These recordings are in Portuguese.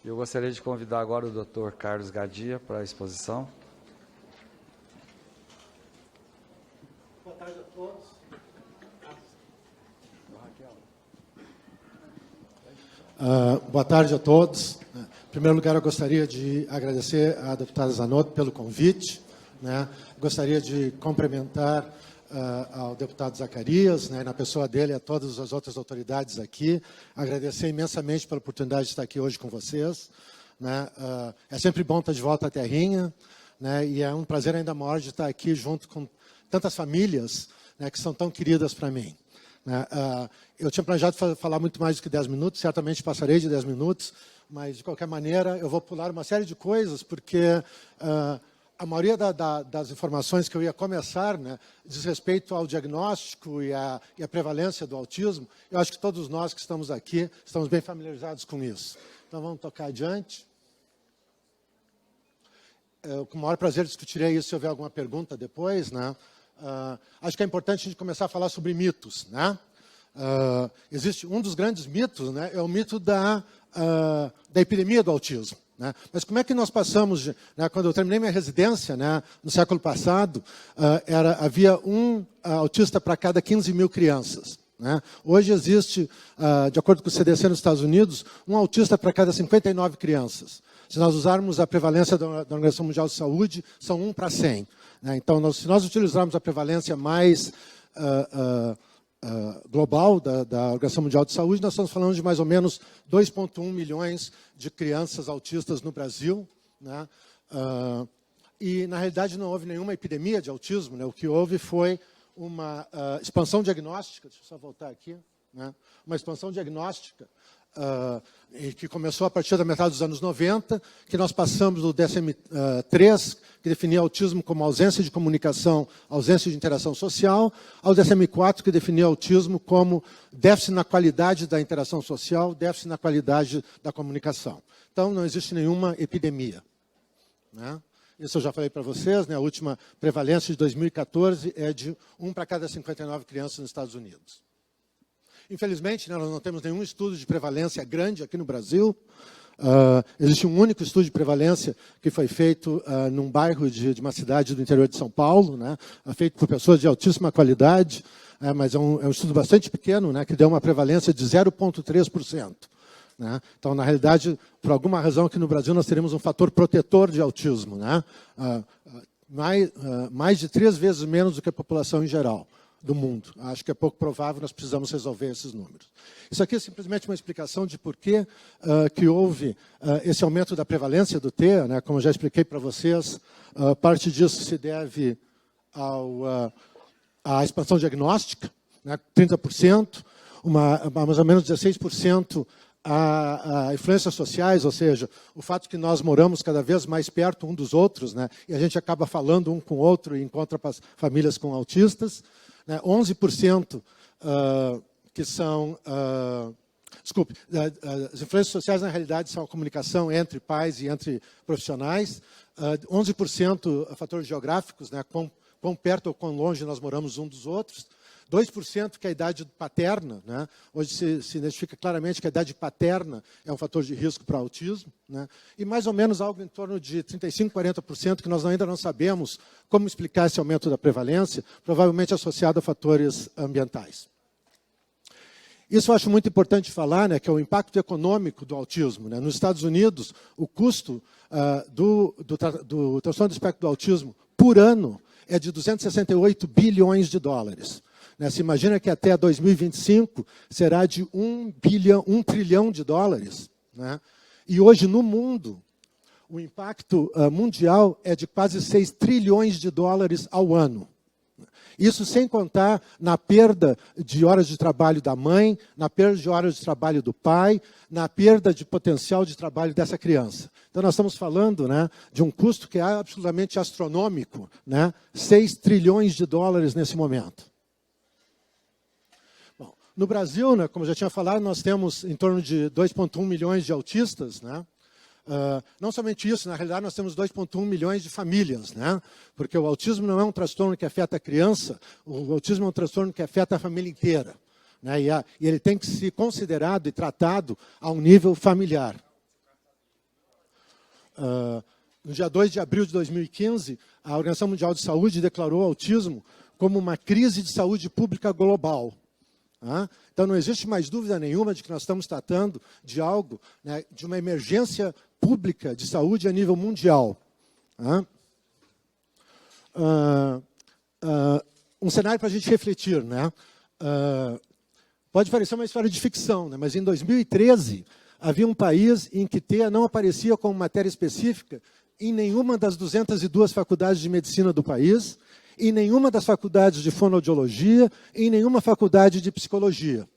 Eu gostaria de convidar agora o Dr. Carlos Gadia para a exposição. Boa tarde a todos. Boa tarde a todos. Em primeiro lugar, eu gostaria de agradecer à deputada Zanotto pelo convite. Gostaria de cumprimentar ao deputado Zacarias, na pessoa dele e a todas as outras autoridades aqui. Agradecer imensamente pela oportunidade de estar aqui hoje com vocês. É sempre bom estar de volta à terrinha, e é um prazer ainda maior de estar aqui junto com tantas famílias que são tão queridas para mim. Eu tinha planejado falar muito mais do que 10 minutos, certamente passarei de 10 minutos, mas, de qualquer maneira, eu vou pular uma série de coisas, porque a maioria das informações que eu ia começar diz respeito ao diagnóstico e à prevalência do autismo. Eu acho que todos nós que estamos aqui estamos bem familiarizados com isso. Então, vamos tocar adiante. Eu, com o maior prazer, discutirei isso se houver alguma pergunta depois. Acho que é importante a gente começar a falar sobre mitos. Existe um dos grandes mitos, é o mito da epidemia do autismo. Mas como é que nós passamos, quando eu terminei minha residência, no século passado, havia um autista para cada 15 mil crianças. Hoje existe, de acordo com o CDC nos Estados Unidos, um autista para cada 59 crianças. Se nós usarmos a prevalência da Organização Mundial de Saúde, são 1 para 100. Então, se nós utilizarmos a prevalência mais global da Organização Mundial de Saúde, nós estamos falando de mais ou menos 2,1 milhões de crianças autistas no Brasil. E, na realidade, não houve nenhuma epidemia de autismo. O que houve foi uma expansão diagnóstica, deixa eu só voltar aqui, uma expansão diagnóstica que começou a partir da metade dos anos 90, que nós passamos do DSM-3, que definia autismo como ausência de comunicação, ausência de interação social, ao DSM-4, que definia autismo como déficit na qualidade da interação social, déficit na qualidade da comunicação. Então, não existe nenhuma epidemia. Isso eu já falei para vocês, a última prevalência de 2014 é de 1 para cada 59 crianças nos Estados Unidos. Infelizmente, nós não temos nenhum estudo de prevalência grande aqui no Brasil. Existe um único estudo de prevalência que foi feito num bairro de uma cidade do interior de São Paulo, feito por pessoas de altíssima qualidade, mas é um estudo bastante pequeno, que deu uma prevalência de 0,3%. Então, na realidade, por alguma razão aqui no Brasil, nós teremos um fator protetor de autismo, mais de 3 vezes menos do que a população em geral do mundo. Acho que é pouco provável, nós precisamos resolver esses números. Isso aqui é simplesmente uma explicação de por que houve esse aumento da prevalência do TEA, como eu já expliquei para vocês. Parte disso se deve à expansão diagnóstica, 30%, mais ou menos 16% a influências sociais, ou seja, o fato que nós moramos cada vez mais perto um dos outros, e a gente acaba falando um com o outro e encontra famílias com autistas. 11% que são... Desculpe, as influências sociais, na realidade, são a comunicação entre pais e entre profissionais. 11% fatores geográficos, quão perto ou quão longe nós moramos um dos outros. 2% que é a idade paterna. Hoje se identifica claramente que a idade paterna é um fator de risco para o autismo. E mais ou menos algo em torno de 35%, 40% que nós ainda não sabemos como explicar esse aumento da prevalência, provavelmente associado a fatores ambientais. Isso eu acho muito importante falar, que é o impacto econômico do autismo. Nos Estados Unidos, o custo do transtorno do espectro do autismo por ano é de 268 bilhões de dólares. Se imagina que até 2025 será de 1 trilhão de dólares. E hoje, no mundo, o impacto mundial é de quase 6 trilhões de dólares ao ano. Isso sem contar na perda de horas de trabalho da mãe, na perda de horas de trabalho do pai, na perda de potencial de trabalho dessa criança. Então, nós estamos falando de um custo que é absolutamente astronômico, 6 trilhões de dólares nesse momento. Bom, no Brasil, como eu já tinha falado, nós temos em torno de 2,1 milhões de autistas, não somente isso, na realidade nós temos 2,1 milhões de famílias, porque o autismo não é um transtorno que afeta a criança, o autismo é um transtorno que afeta a família inteira. E ele tem que ser considerado e tratado a um nível familiar. No dia 2 de abril de 2015, a Organização Mundial de Saúde declarou o autismo como uma crise de saúde pública global. Então, não existe mais dúvida nenhuma de que nós estamos tratando de algo, né, de uma emergência pública de saúde a nível mundial. Um cenário para a gente refletir, né? Pode parecer uma história de ficção, né? Mas em 2013 havia um país em que TEA não aparecia como matéria específica em nenhuma das 202 faculdades de medicina do país, em nenhuma das faculdades de fonoaudiologia, em nenhuma faculdade de psicologia.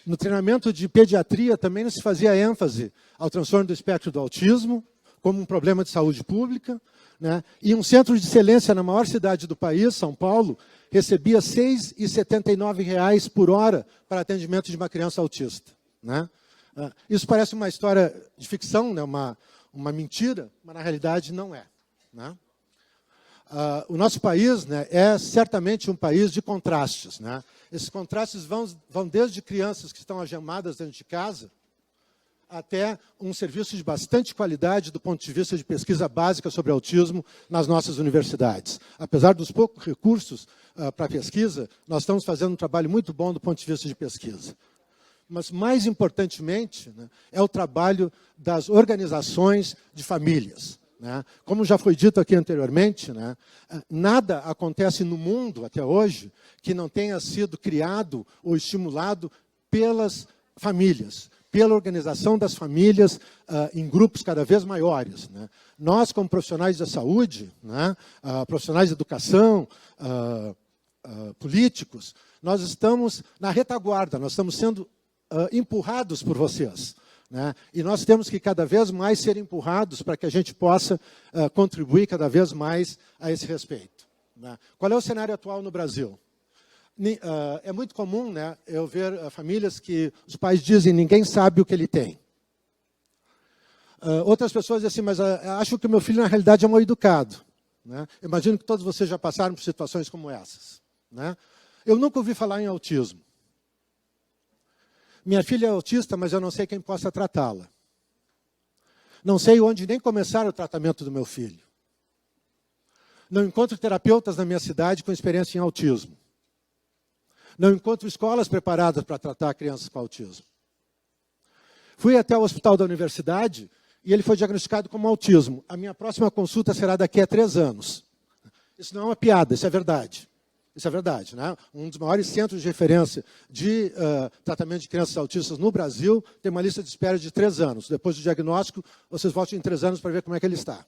No treinamento de pediatria também não se fazia ênfase ao transtorno do espectro do autismo como um problema de saúde pública, né? E um centro de excelência na maior cidade do país, São Paulo, recebia R$ 6,79 por hora para atendimento de uma criança autista, né? Isso parece uma história de ficção, né? Uma mentira, mas na realidade não é, né? O nosso país, né, é certamente um país de contrastes, né? Esses contrastes vão desde crianças que estão algemadas dentro de casa até um serviço de bastante qualidade do ponto de vista de pesquisa básica sobre autismo nas nossas universidades. Apesar dos poucos recursos para pesquisa, nós estamos fazendo um trabalho muito bom do ponto de vista de pesquisa. Mas, mais importantemente, né, é o trabalho das organizações de famílias, né? Como já foi dito aqui anteriormente, né, nada acontece no mundo até hoje que não tenha sido criado ou estimulado pelas famílias, pela organização das famílias em grupos cada vez maiores, né? Nós, como profissionais da saúde, né, profissionais de educação, políticos, nós estamos na retaguarda, nós estamos sendo empurrados por vocês, né? E nós temos que cada vez mais ser empurrados para que a gente possa contribuir cada vez mais a esse respeito, né? Qual é o cenário atual no Brasil? É muito comum, né, eu ver famílias que os pais dizem ninguém sabe o que ele tem. Outras pessoas dizem assim, mas acho que o meu filho na realidade é mal educado, né? Imagino que todos vocês já passaram por situações como essas, né? Eu nunca ouvi falar em autismo. Minha filha é autista, mas eu não sei quem possa tratá-la. Não sei onde nem começar o tratamento do meu filho. Não encontro terapeutas na minha cidade com experiência em autismo. Não encontro escolas preparadas para tratar crianças com autismo. Fui até o hospital da universidade e ele foi diagnosticado com autismo. A minha próxima consulta será daqui a 3 anos. Isso não é uma piada, isso é verdade. Isso é verdade, né? Um dos maiores centros de referência de tratamento de crianças autistas no Brasil tem uma lista de espera de 3 anos. Depois do diagnóstico, vocês voltam em 3 anos para ver como é que ele está.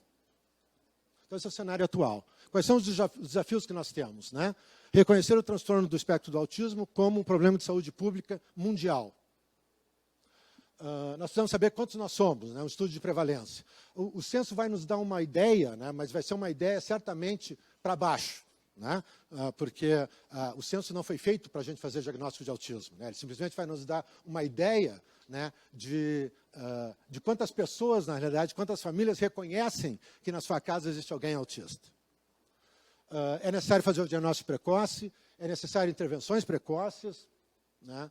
Então, esse é o cenário atual. Quais são os desafios que nós temos, né? Reconhecer o transtorno do espectro do autismo como um problema de saúde pública mundial. Nós precisamos saber quantos nós somos, né? Um estudo de prevalência. O censo vai nos dar uma ideia, né? Mas vai ser uma ideia certamente para baixo, né? Porque o censo não foi feito para a gente fazer diagnóstico de autismo, né? Ele simplesmente vai nos dar uma ideia, né, de quantas pessoas, na realidade, quantas famílias reconhecem que na sua casa existe alguém autista. É necessário fazer o diagnóstico precoce, é necessário intervenções precoces, né,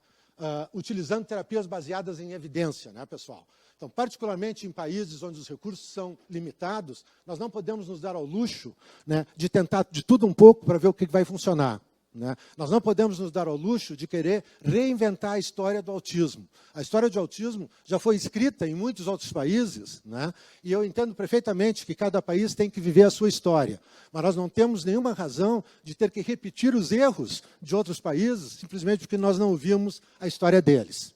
utilizando terapias baseadas em evidência, né, pessoal? Então, particularmente em países onde os recursos são limitados, nós não podemos nos dar ao luxo, né, de tentar de tudo um pouco para ver o que vai funcionar, né? Nós não podemos nos dar ao luxo de querer reinventar a história do autismo. A história do autismo já foi escrita em muitos outros países, né? E eu entendo perfeitamente que cada país tem que viver a sua história. Mas nós não temos nenhuma razão de ter que repetir os erros de outros países, simplesmente porque nós não ouvimos a história deles.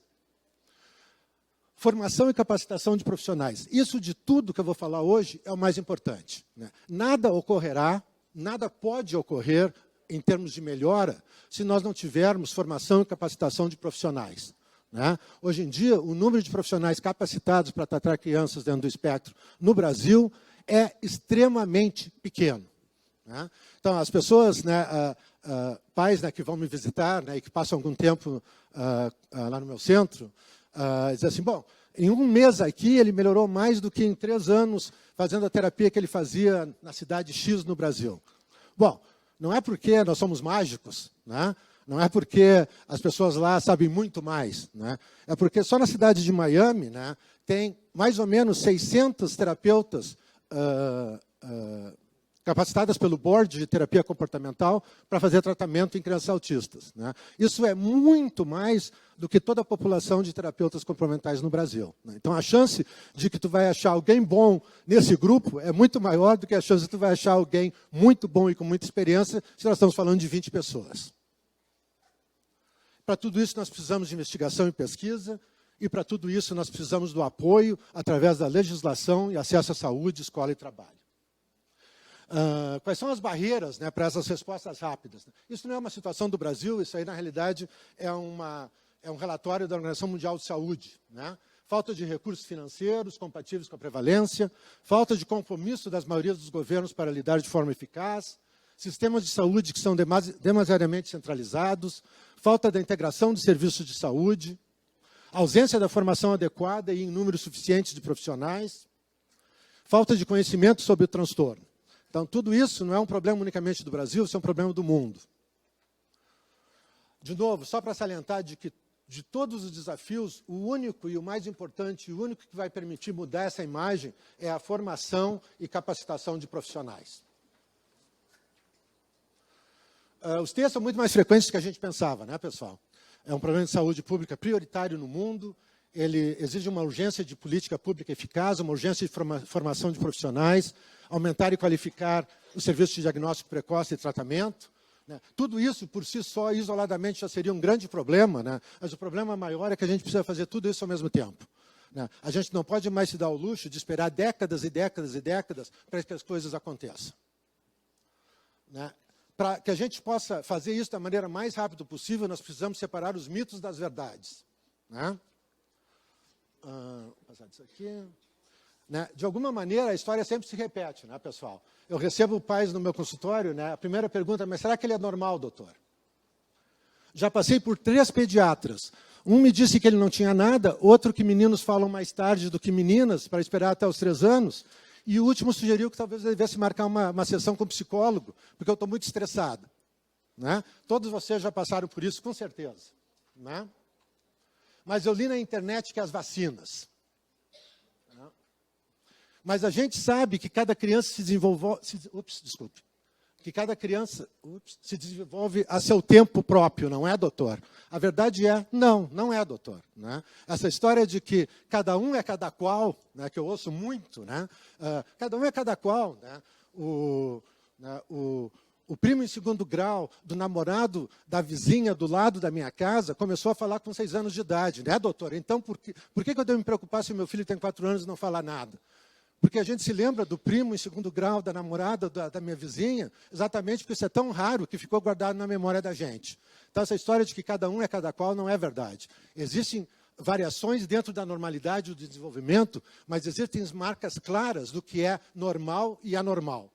Formação e capacitação de profissionais. Isso de tudo que eu vou falar hoje é o mais importante, né? Nada ocorrerá, nada pode ocorrer em termos de melhora, se nós não tivermos formação e capacitação de profissionais, né? Hoje em dia, o número de profissionais capacitados para tratar crianças dentro do espectro no Brasil é extremamente pequeno, né? Então, as pessoas, né, pais, né, que vão me visitar, né, e que passam algum tempo lá no meu centro, dizem assim, bom, em 1 mês aqui ele melhorou mais do que em 3 anos fazendo a terapia que ele fazia na cidade X no Brasil. Bom, não é porque nós somos mágicos, né? Não é porque as pessoas lá sabem muito mais, né? É porque só na cidade de Miami, né, tem mais ou menos 600 terapeutas capacitadas pelo Board de Terapia Comportamental para fazer tratamento em crianças autistas, né? Isso é muito mais do que toda a população de terapeutas comportamentais no Brasil, né? Então, a chance de que tu vai achar alguém bom nesse grupo é muito maior do que a chance de que tu vai achar alguém muito bom e com muita experiência se nós estamos falando de 20 pessoas. Para tudo isso, nós precisamos de investigação e pesquisa, e para tudo isso, nós precisamos do apoio através da legislação e acesso à saúde, escola e trabalho. Quais são as barreiras, né, para essas respostas rápidas? Isso não é uma situação do Brasil, isso aí, na realidade, é um relatório da Organização Mundial de Saúde, né? Falta de recursos financeiros compatíveis com a prevalência, falta de compromisso das maiorias dos governos para lidar de forma eficaz, sistemas de saúde que são demasiadamente centralizados, falta da integração de serviços de saúde, ausência da formação adequada e em números suficientes de profissionais, falta de conhecimento sobre o transtorno. Então, tudo isso não é um problema unicamente do Brasil, isso é um problema do mundo. De novo, só para salientar de que, de todos os desafios, o único e o mais importante, o único que vai permitir mudar essa imagem é a formação e capacitação de profissionais. Os T's são muito mais frequentes do que a gente pensava, né, pessoal? É um problema de saúde pública prioritário no mundo, ele exige uma urgência de política pública eficaz, uma urgência de formação de profissionais, aumentar e qualificar os serviços de diagnóstico precoce e tratamento, né? Tudo isso, por si só, isoladamente, já seria um grande problema, né? Mas o problema maior é que a gente precisa fazer tudo isso ao mesmo tempo, né? A gente não pode mais se dar o luxo de esperar décadas e décadas e décadas para que as coisas aconteçam, né? Para que a gente possa fazer isso da maneira mais rápida possível, nós precisamos separar os mitos das verdades, né? Vou passar disso aqui. Né? De alguma maneira, a história sempre se repete, né, pessoal? Eu recebo pais no meu consultório, né? A primeira pergunta, mas será que ele é normal, doutor? Já passei por 3 pediatras. Um me disse que ele não tinha nada, outro que meninos falam mais tarde do que meninas, para esperar até os 3 anos, e o último sugeriu que talvez eu devesse marcar uma sessão com um psicólogo, porque eu estou muito estressado, né? Todos vocês já passaram por isso, com certeza, né? Mas eu li na internet que as vacinas. Mas a gente sabe que cada criança se desenvolve, que cada criança se desenvolve a seu tempo próprio, não é, doutor? A verdade é, não é, doutor, né? Essa história de que cada um é cada qual, né, que eu ouço muito, né? Cada um é cada qual, né? O primo em 2º grau do namorado da vizinha do lado da minha casa começou a falar com 6 anos de idade, né, doutor? Então, por que eu devo me preocupar se meu filho tem 4 anos e não fala nada? Porque a gente se lembra do primo em 2º grau, da namorada da minha vizinha, exatamente porque isso é tão raro que ficou guardado na memória da gente. Então, essa história de que cada um é cada qual não é verdade. Existem variações dentro da normalidade do desenvolvimento, mas existem marcas claras do que é normal e anormal.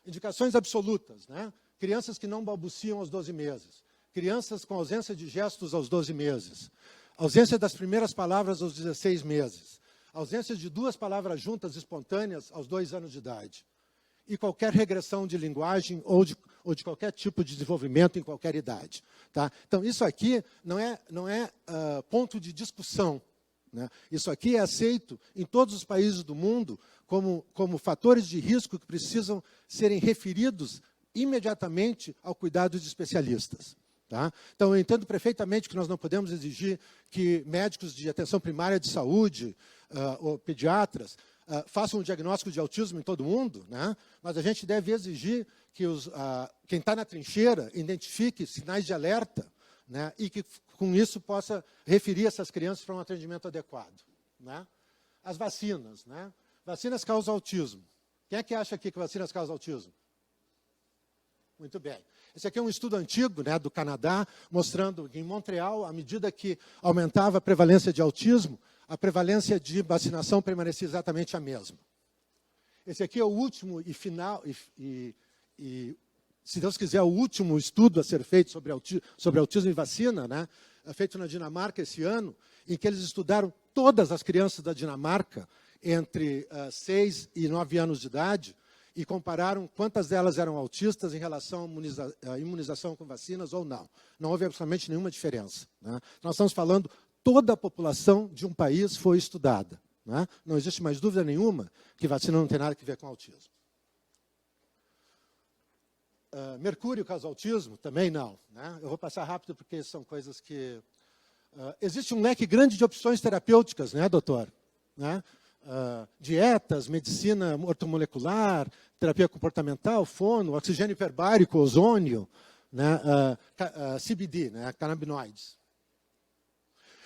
Indicações absolutas, né? Crianças que não balbuciam aos 12 meses. Crianças com ausência de gestos aos 12 meses. Ausência das primeiras palavras aos 16 meses. Ausência de 2 palavras juntas espontâneas aos 2 anos de idade. E qualquer regressão de linguagem ou de qualquer tipo de desenvolvimento em qualquer idade. Tá? Então, isso aqui não é ponto de discussão, né? Isso aqui é aceito em todos os países do mundo como fatores de risco que precisam serem referidos imediatamente ao cuidado de especialistas. Tá? Então, eu entendo perfeitamente que nós não podemos exigir que médicos de atenção primária de saúde ou pediatras façam um diagnóstico de autismo em todo mundo, né? Mas a gente deve exigir que quem está na trincheira identifique sinais de alerta, né? E que, com isso, possa referir essas crianças para um atendimento adequado, né? As vacinas, né? Vacinas causam autismo. Quem é que acha aqui que vacinas causam autismo? Muito bem. Esse aqui é um estudo antigo, né, do Canadá, mostrando que em Montreal, à medida que aumentava a prevalência de autismo, a prevalência de vacinação permanecia exatamente a mesma. Esse aqui é o último e final, se Deus quiser, o último estudo a ser feito sobre autismo e vacina, né, feito na Dinamarca esse ano, em que eles estudaram todas as crianças da Dinamarca entre 6 e 9 anos de idade, e compararam quantas delas eram autistas em relação à imunização com vacinas ou não. Não houve absolutamente nenhuma diferença, né? Nós estamos falando toda a população de um país foi estudada. Né? Não existe mais dúvida nenhuma que vacina não tem nada a ver com autismo. Mercúrio causa autismo? Também não. Né? Eu vou passar rápido porque são coisas que... existe um leque grande de opções terapêuticas, né, doutor? Né? Dietas, medicina ortomolecular, terapia comportamental, fono, oxigênio hiperbárico, ozônio, né? CBD, né? Canabinoides.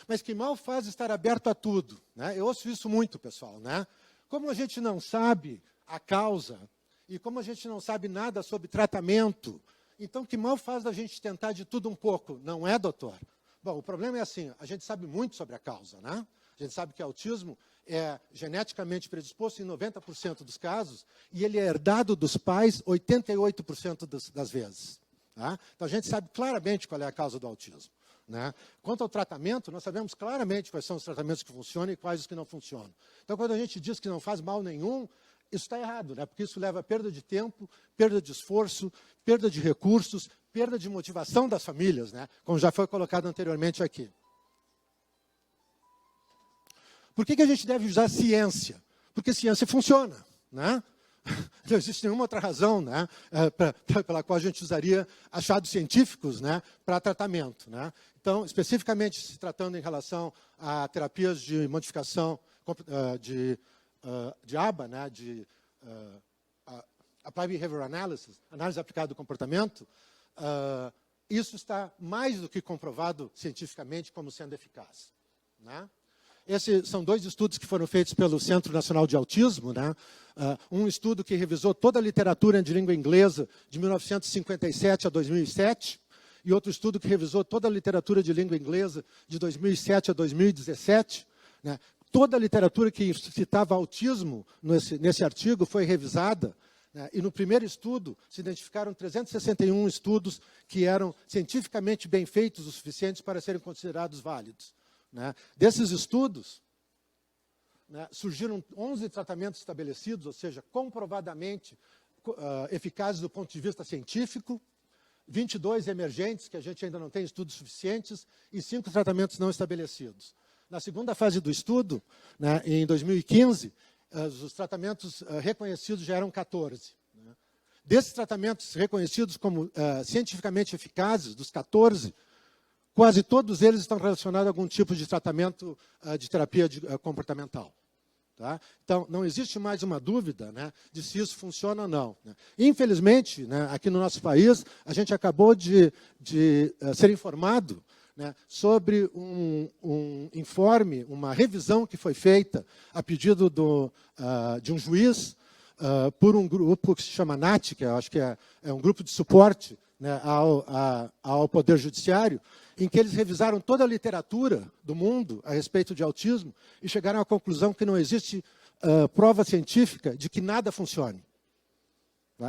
Mas que mal faz estar aberto a tudo. Né? Eu ouço isso muito, pessoal. Né? Como a gente não sabe a causa e como a gente não sabe nada sobre tratamento, então que mal faz a gente tentar de tudo um pouco, não é, doutor? Bom, o problema é assim, a gente sabe muito sobre a causa, né? A gente sabe que autismo é geneticamente predisposto em 90% dos casos e ele é herdado dos pais 88% das vezes. Tá? Então, a gente sabe claramente qual é a causa do autismo. Né? Quanto ao tratamento, nós sabemos claramente quais são os tratamentos que funcionam e quais os que não funcionam. Então, quando a gente diz que não faz mal nenhum, isso está errado, né? Porque isso leva a perda de tempo, perda de esforço, perda de recursos, perda de motivação das famílias, né? Como já foi colocado anteriormente aqui. Por que a gente deve usar ciência? Porque ciência funciona. Né? Não existe nenhuma outra razão, né, pela qual a gente usaria achados científicos, né, para tratamento. Né? Então, especificamente se tratando em relação a terapias de modificação de ABA, né, de Applied Behavioral Analysis, análise aplicada do comportamento, isso está mais do que comprovado cientificamente como sendo eficaz. Né? Esses são 2 estudos que foram feitos pelo Centro Nacional de Autismo. Né? Um estudo que revisou toda a literatura de língua inglesa de 1957 a 2007, e outro estudo que revisou toda a literatura de língua inglesa de 2007 a 2017. Né? Toda a literatura que citava autismo nesse artigo foi revisada, né? E no primeiro estudo se identificaram 361 estudos que eram cientificamente bem feitos o suficientes para serem considerados válidos. Né? Desses estudos, né, surgiram 11 tratamentos estabelecidos, ou seja, comprovadamente eficazes do ponto de vista científico, 22 emergentes, que a gente ainda não tem estudos suficientes, e 5 tratamentos não estabelecidos. Na segunda fase do estudo, né, em 2015, os tratamentos reconhecidos já eram 14. Né? Desses tratamentos reconhecidos como cientificamente eficazes, dos 14, quase todos eles estão relacionados a algum tipo de tratamento de terapia comportamental. Tá? Então, não existe mais uma dúvida, né, de se isso funciona ou não. Né? Infelizmente, né, aqui no nosso país, a gente acabou de ser informado, né, sobre um informe, uma revisão que foi feita a pedido de um juiz por um grupo que se chama NAT, que eu acho que é um grupo de suporte, né, ao Poder Judiciário, em que eles revisaram toda a literatura do mundo a respeito de autismo e chegaram à conclusão que não existe prova científica de que nada funcione.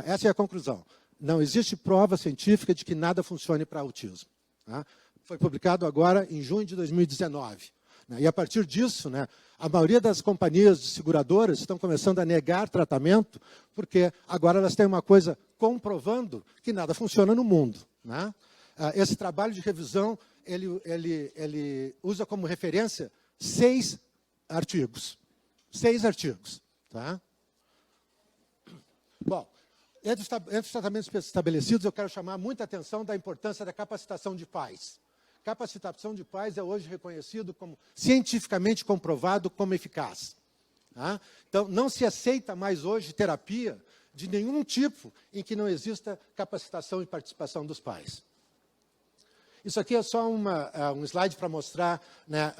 Essa é a conclusão. Não existe prova científica de que nada funcione para autismo. Tá? Foi publicado agora em junho de 2019. E a partir disso, né, a maioria das companhias de seguradoras estão começando a negar tratamento, porque agora elas têm uma coisa comprovando que nada funciona no mundo. Né? Esse trabalho de revisão, ele usa como referência 6 artigos. 6 artigos. Tá? Bom, entre os tratamentos estabelecidos, eu quero chamar muita atenção da importância da capacitação de pais. Capacitação de pais é hoje reconhecido como cientificamente comprovado como eficaz. Tá? Então, não se aceita mais hoje terapia de nenhum tipo em que não exista capacitação e participação dos pais. Isso aqui é só um slide para mostrar, né,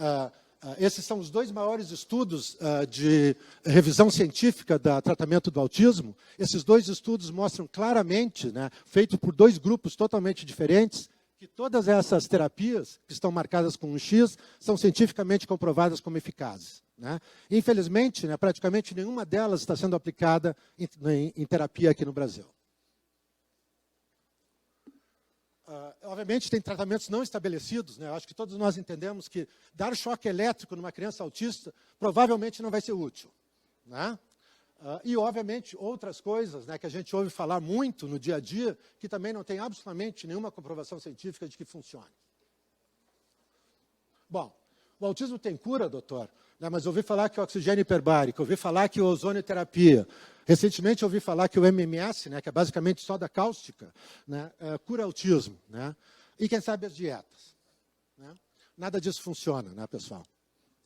esses são os 2 maiores estudos de revisão científica do tratamento do autismo. Esses 2 estudos mostram claramente, né, feito por 2 grupos totalmente diferentes, que todas essas terapias, que estão marcadas com um X, são cientificamente comprovadas como eficazes. Né? Infelizmente, né, praticamente nenhuma delas está sendo aplicada em terapia aqui no Brasil. Obviamente, tem tratamentos não estabelecidos. Né? Eu acho que todos nós entendemos que dar choque elétrico numa criança autista provavelmente não vai ser útil. Né? E, obviamente, outras coisas, né, que a gente ouve falar muito no dia a dia, que também não tem absolutamente nenhuma comprovação científica de que funcione. Bom, o autismo tem cura, doutor? Né, mas ouvi falar que o oxigênio hiperbárico, ouvi falar que a ozonioterapia. Recentemente ouvi falar que o MMS, né, que é basicamente soda cáustica, né, cura autismo. Né? E quem sabe as dietas. Né? Nada disso funciona, né, pessoal?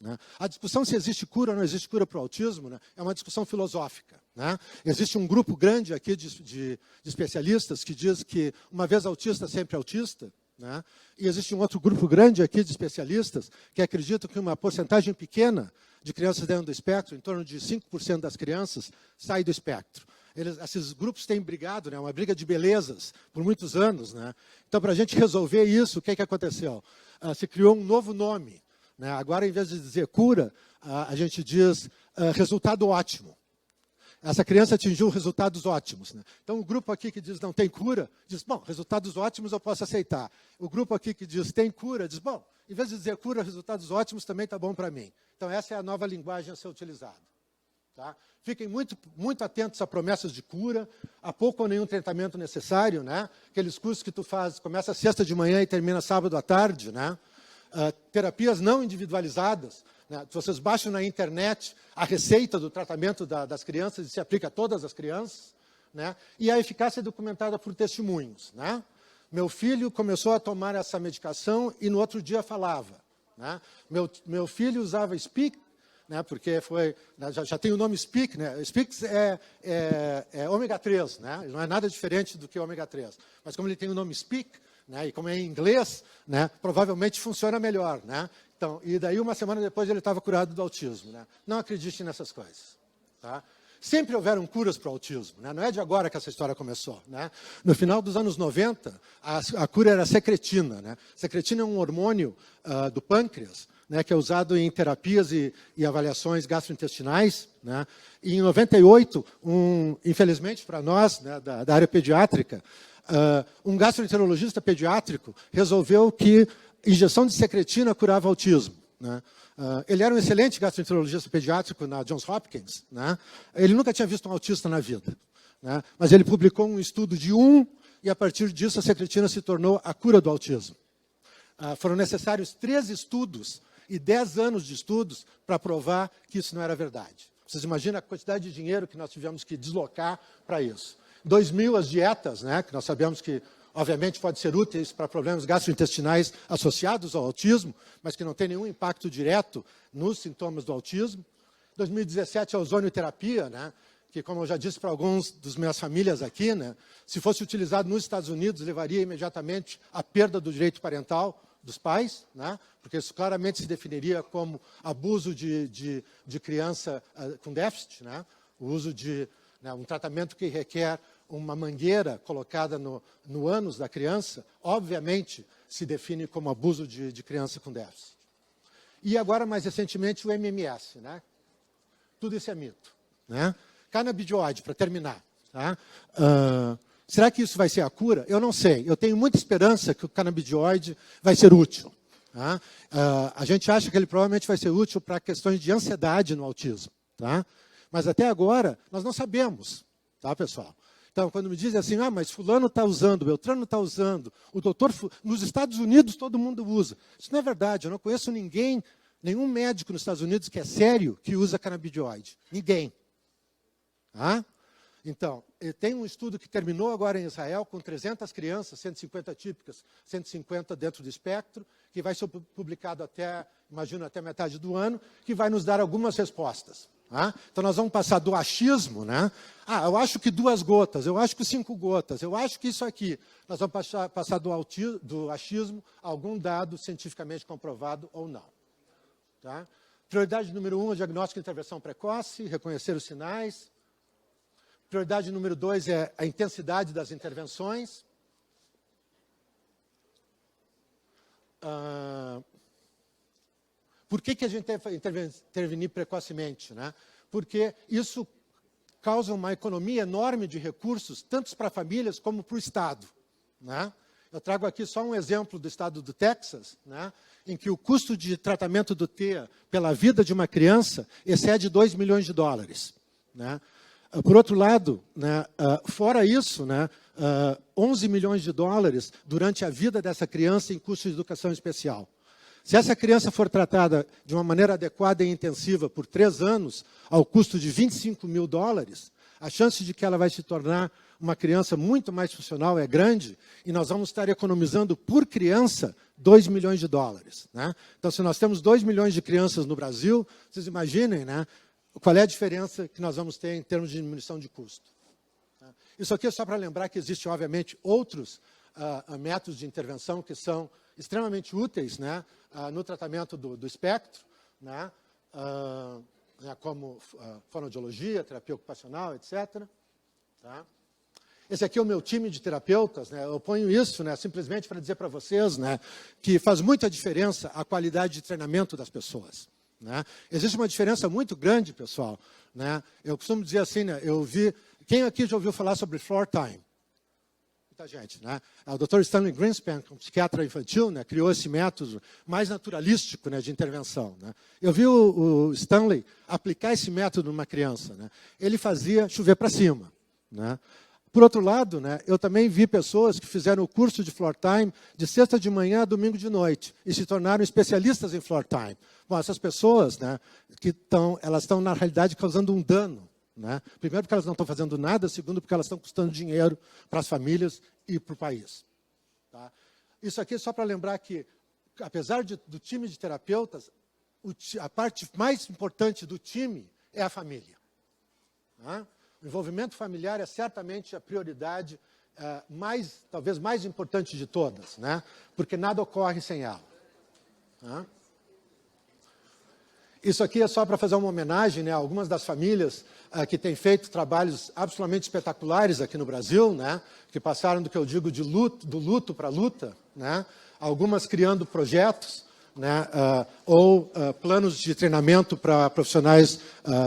Né? A discussão se existe cura ou não existe cura para o autismo, né, é uma discussão filosófica. Né? Existe um grupo grande aqui de especialistas que diz que uma vez autista, sempre autista. Né? E existe um outro grupo grande aqui de especialistas que acreditam que uma porcentagem pequena de crianças dentro do espectro, em torno de 5% das crianças, sai do espectro. Esses grupos têm brigado, né, uma briga de belezas, por muitos anos. Né? Então, para a gente resolver isso, o que aconteceu? Se criou um novo nome. Né? Agora, em vez de dizer cura, a gente diz resultado ótimo. Essa criança atingiu resultados ótimos. Né? Então, o grupo aqui que diz não tem cura, diz, bom, resultados ótimos eu posso aceitar. O grupo aqui que diz tem cura, diz, bom, em vez de dizer cura, resultados ótimos também está bom para mim. Então, essa é a nova linguagem a ser utilizada. Tá? Fiquem muito atentos a promessas de cura, a pouco ou nenhum tratamento necessário, né? Aqueles cursos que tu faz, começa sexta de manhã e termina sábado à tarde, né? Terapias não individualizadas. Né? Vocês baixam na internet a receita do tratamento das crianças e se aplica a todas as crianças. Né? E a eficácia é documentada por testemunhos. Né? Meu filho começou a tomar essa medicação e no outro dia falava. Né? Meu filho usava Speak, né? Porque foi, já tem o nome Speak. Né? Speak é ômega 3, né? Não é nada diferente do que ômega 3. Mas como ele tem o nome Speak, né? E como é em inglês, né? Provavelmente funciona melhor. Né? Então, e daí, uma semana depois, ele estava curado do autismo. Né? Não acredite nessas coisas. Tá? Sempre houveram curas para o autismo. Né? Não é de agora que essa história começou. Né? No final dos anos 90, a cura era secretina. Né? Secretina é um hormônio do pâncreas, né, que é usado em terapias e avaliações gastrointestinais. Né? E em 98, infelizmente para nós, né, da área pediátrica, um gastroenterologista pediátrico resolveu que injeção de secretina curava autismo. Né? Ele era um excelente gastroenterologista pediátrico na Johns Hopkins. Né? Ele nunca tinha visto um autista na vida. Né? Mas ele publicou um estudo de e a partir disso a secretina se tornou a cura do autismo. Foram necessários 3 estudos e 10 anos de estudos para provar que isso não era verdade. Vocês imaginam a quantidade de dinheiro que nós tivemos que deslocar para isso. 2000, as dietas, né, que nós sabemos que, obviamente, podem ser úteis para problemas gastrointestinais associados ao autismo, mas que não tem nenhum impacto direto nos sintomas do autismo. 2017, a ozonioterapia, né, que, como eu já disse para alguns dos minhas famílias aqui, né, se fosse utilizado nos Estados Unidos, levaria imediatamente à perda do direito parental dos pais, né, porque isso claramente se definiria como abuso de criança com déficit, né, o uso de um tratamento que requer uma mangueira colocada no ânus da criança, obviamente se define como abuso de criança com déficit. E agora, mais recentemente, o MMS. Né? Tudo isso é mito. Né? Canabidioide, para terminar. Tá? Será que isso vai ser a cura? Eu não sei. Eu tenho muita esperança que o canabidioide vai ser útil. Tá? A gente acha que ele provavelmente vai ser útil para questões de ansiedade no autismo. Tá? Mas até agora, nós não sabemos. Tá, pessoal? Então, quando me dizem assim, mas fulano está usando, Beltrano está usando, o doutor... Nos Estados Unidos, todo mundo usa. Isso não é verdade. Eu não conheço nenhum médico nos Estados Unidos que é sério que usa canabidioide. Ninguém. Tá? Então, tem um estudo que terminou agora em Israel com 300 crianças, 150 típicas, 150 dentro do espectro, que vai ser publicado até metade do ano, que vai nos dar algumas respostas. Tá? Então, nós vamos passar do achismo, né? Eu acho que 2 gotas, eu acho que 5 gotas, eu acho que isso aqui. Nós vamos passar do achismo a algum dado cientificamente comprovado ou não. Tá? Prioridade número 1, diagnóstico e intervenção precoce, reconhecer os sinais. Prioridade número 2 é a intensidade das intervenções. Por que a gente tem que intervenir precocemente? Né? Porque isso causa uma economia enorme de recursos, tanto para famílias como para o Estado. Né? Eu trago aqui só um exemplo do estado do Texas, né, em que o custo de tratamento do TEA pela vida de uma criança excede $2 milhões. Né? Por outro lado, né, fora isso, né, $11 milhões durante a vida dessa criança em custos de educação especial. Se essa criança for tratada de uma maneira adequada e intensiva por 3 anos, ao custo de $25 mil, a chance de que ela vai se tornar uma criança muito mais funcional é grande, e nós vamos estar economizando por criança $2 milhões. Né? Então, se nós temos 2 milhões de crianças no Brasil, vocês imaginem, né, qual é a diferença que nós vamos ter em termos de diminuição de custo. Isso aqui é só para lembrar que existem, obviamente, outros métodos de intervenção que são extremamente úteis, né, no tratamento do espectro, né, como fonoaudiologia, terapia ocupacional, etc. Tá? Esse aqui é o meu time de terapeutas, né? Eu ponho isso, né, simplesmente para dizer para vocês, né, que faz muita diferença a qualidade de treinamento das pessoas. Né? Existe uma diferença muito grande, pessoal. Né? Eu costumo dizer assim, né, quem aqui já ouviu falar sobre floor time? Muita gente. Né? O Dr. Stanley Greenspan, um psiquiatra infantil, né, criou esse método mais naturalístico, né, de intervenção. Né? Eu vi o Stanley aplicar esse método numa criança. Né? Ele fazia chover para cima. Né? Por outro lado, né, eu também vi pessoas que fizeram o curso de floor time de sexta de manhã a domingo de noite e se tornaram especialistas em floor time. Bom, essas pessoas, né, elas estão, na realidade, causando um dano. Né? Primeiro, porque elas não estão fazendo nada. Segundo, porque elas estão custando dinheiro para as famílias e para o país. Tá? Isso aqui é só para lembrar que, apesar do time de terapeutas, a parte mais importante do time é a família. Tá? O envolvimento familiar é certamente a prioridade talvez mais importante de todas, né? Porque nada ocorre sem ela. Tá? Isso aqui é só para fazer uma homenagem, né, a algumas das famílias que têm feito trabalhos absolutamente espetaculares aqui no Brasil, né, que passaram do que eu digo do luto para a luta, né, algumas criando projetos, né, ou planos de treinamento para profissionais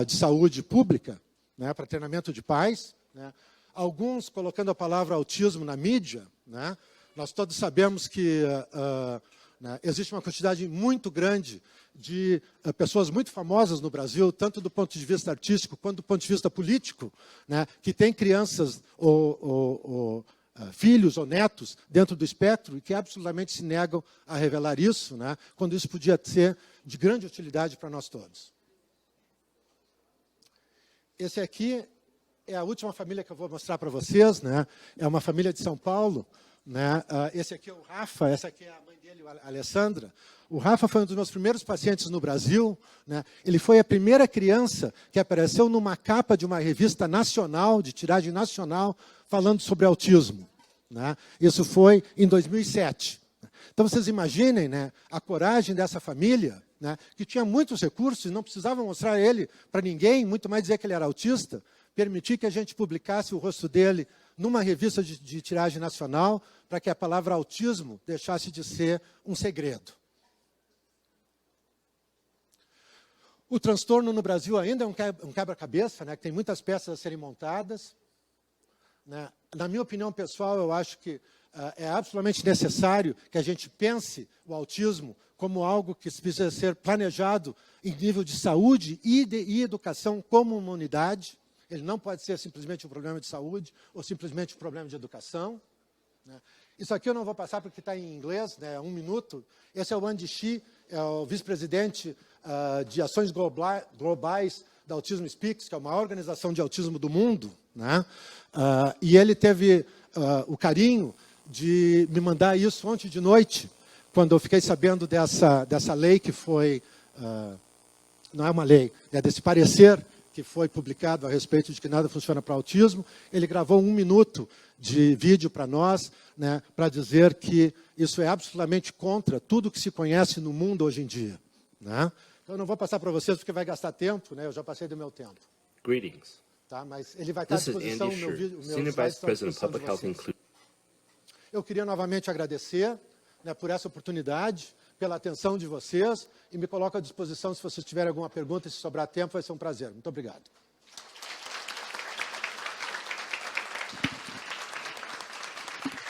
de saúde pública, né, para treinamento de pais, né, alguns colocando a palavra autismo na mídia. Né, nós todos sabemos que né, existe uma quantidade muito grande de pessoas muito famosas no Brasil, tanto do ponto de vista artístico quanto do ponto de vista político, né, que têm crianças ou filhos ou netos dentro do espectro e que absolutamente se negam a revelar isso, né, quando isso podia ser de grande utilidade para nós todos. Esse aqui é a última família que eu vou mostrar para vocês, né, é uma família de São Paulo. Né? Esse aqui é o Rafa, essa aqui é a mãe dele, a Alessandra. O Rafa foi um dos meus primeiros pacientes no Brasil. Né? Ele foi a primeira criança que apareceu numa capa de uma revista nacional, de tiragem nacional, falando sobre autismo. Né? Isso foi em 2007. Então, vocês imaginem, né, a coragem dessa família, né, que tinha muitos recursos e não precisava mostrar ele para ninguém, muito mais dizer que ele era autista, permitir que a gente publicasse o rosto dele numa revista de tiragem nacional, para que a palavra autismo deixasse de ser um segredo. O transtorno no Brasil ainda é um quebra-cabeça, né, que tem muitas peças a serem montadas. Né. Na minha opinião pessoal, eu acho que é absolutamente necessário que a gente pense o autismo como algo que precisa ser planejado em nível de saúde e educação como uma unidade. Ele não pode ser simplesmente um problema de saúde ou simplesmente um problema de educação. Né? Isso aqui eu não vou passar porque está em inglês, né, 1 minuto. Esse é o Andy Shi, é o vice-presidente de ações globais da Autism Speaks, que é a maior organização de autismo do mundo. Né? E ele teve o carinho de me mandar isso ontem de noite, quando eu fiquei sabendo dessa lei que foi... não é uma lei, é desse parecer que foi publicado a respeito de que nada funciona para autismo. Ele gravou 1 minuto de vídeo para nós, né, para dizer que isso é absolutamente contra tudo que se conhece no mundo hoje em dia. Né? Então, eu não vou passar para vocês porque vai gastar tempo, né, eu já passei do meu tempo. Greetings. Tá, mas ele vai estar à disposição, This is Andy meu Sher, Senior Vice President of Public Health Inclusion. Eu queria novamente agradecer, né, por essa oportunidade, pela atenção de vocês, e me coloco à disposição se vocês tiverem alguma pergunta, e se sobrar tempo, vai ser um prazer. Muito obrigado.